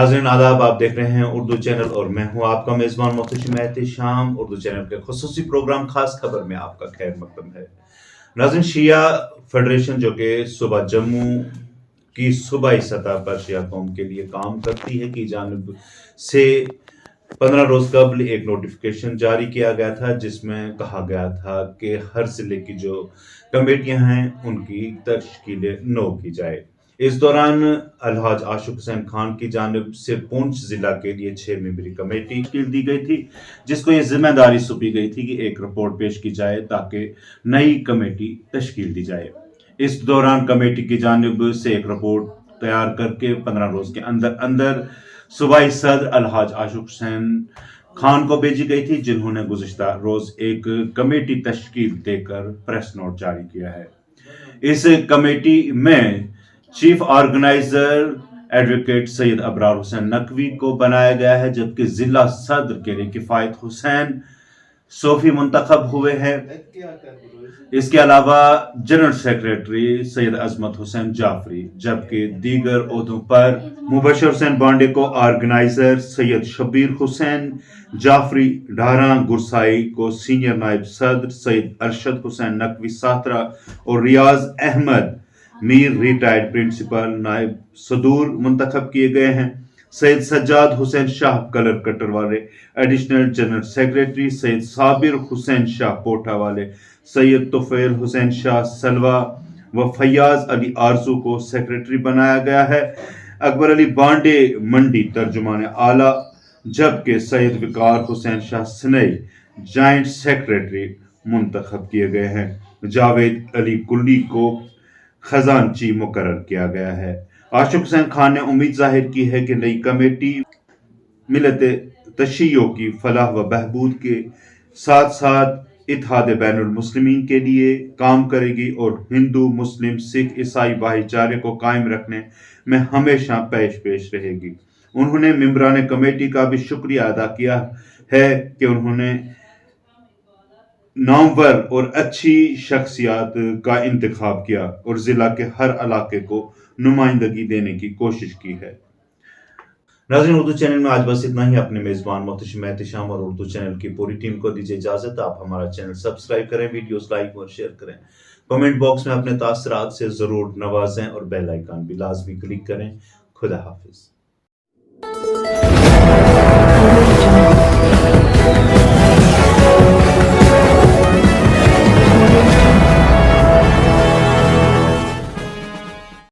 नाज़रीन आदाब, आप देख रहे हैं उर्दू चैनल और मैं हूं आपका मेज़बान मोहतशिम एहतिशाम। उर्दू चैनल के खुसूसी प्रोग्राम खास खबर में आपका खैर मकदम है। नाज़रीन, शिया फेडरेशन जो कि सुबह जम्मू की सूबाई सतह पर शिया कौम के लिए काम करती है की जानिब से 15 रोज कबल एक नोटिफिकेशन जारी किया गया था, जिसमें कहा गया था कि हर जिले की जो कमेटियां हैं उनकी तश्कील नो की जाए। इस दौरान अलहाज आशिक हुसैन खान की जानिब से पुंछ जिला के लिए 6 मेंबरी कमेटी तश्कील दी गई थी, जिसको ये जिम्मेदारी सौंपी गई थी कि एक रिपोर्ट पेश की जाए ताकि नई कमेटी तश्कील दी जाए। इस दौरान कमेटी की जानिब से एक रिपोर्ट तैयार करके 15 रोज के अंदर अंदर सूबाई सदर अलहाज आशिक हुसैन खान को भेजी गई थी, जिन्होंने गुज़िश्ता रोज एक कमेटी तश्कील देकर प्रेस नोट जारी किया है। इस कमेटी में chief organiser advocate Syed Abrar Hussain Naqvi को बनाया गया है, जबकि जिला सदर के लिए किफायत हुसैन सोफी मुंतखब हुए हैं। इसके अलावा जनरल सेक्रेटरी सैयद अजमत हुसैन जाफरी, जबकि दीगर ओहदों पर मुबशर हुसैन बांडे को ऑर्गेनाइजर, सैयद शबीर हुसैन जाफरी ढारा गुरसाई को सीनियर नायब सदर, सैयद अरशद हुसैन नकवी साथरा और रियाज अहमद मीर रिटायर्ड प्रिंसिपल नायब सदूर मुंतखब किए गए हैं। सैयद सज्जाद हुसैन शाह कलर कटर वाले additional general secretary, Syed Sabir Hussain Shah पोठा वाले, सैयद तुफैल हुसैन शाह सलवा व फैयाज अली आरजू को सेक्रेटरी बनाया गया है। अकबर अली बांडे मंडी तर्जुमान आला, जबकि सैयद विकार हुसैन शाह सनई जॉइंट सेक्रेटरी मुंतखब किए गए हैं। जावेद अली कुल्ली को खजानची मुकर्रर किया गया है। आशिक हुसैन खान ने उम्मीद जाहिर की है कि नई कमेटी मिलत तशय्यो की फलाह व बहबूद के साथ साथ इत्तेहाद बैनुल मुस्लिमीन के लिए काम करेगी और हिंदू मुस्लिम सिख ईसाई भाईचारे को कायम रखने में हमेशा पेश रहेगी। उन्होंने मेंबरान कमेटी का भी शुक्रिया अदा किया है कि उन्होंने नामवर और अच्छी शख्सियात का इंतखाब किया और जिला के हर इलाके को नुमाइंदगी देने की कोशिश की है। नाज़रीन, उर्दू चैनल में आज बस इतना ही। अपने मेज़बान मोहतशिम एहतिशाम और उर्दू चैनल की पूरी टीम को दीजिए इजाजत। आप हमारा चैनल सब्सक्राइब करें, वीडियोस लाइक और शेयर करें, कमेंट बॉक्स में अपने तासरात से जरूर नवाजें और बेल आइकन भी लाजमी क्लिक करें। खुदा हाफिज।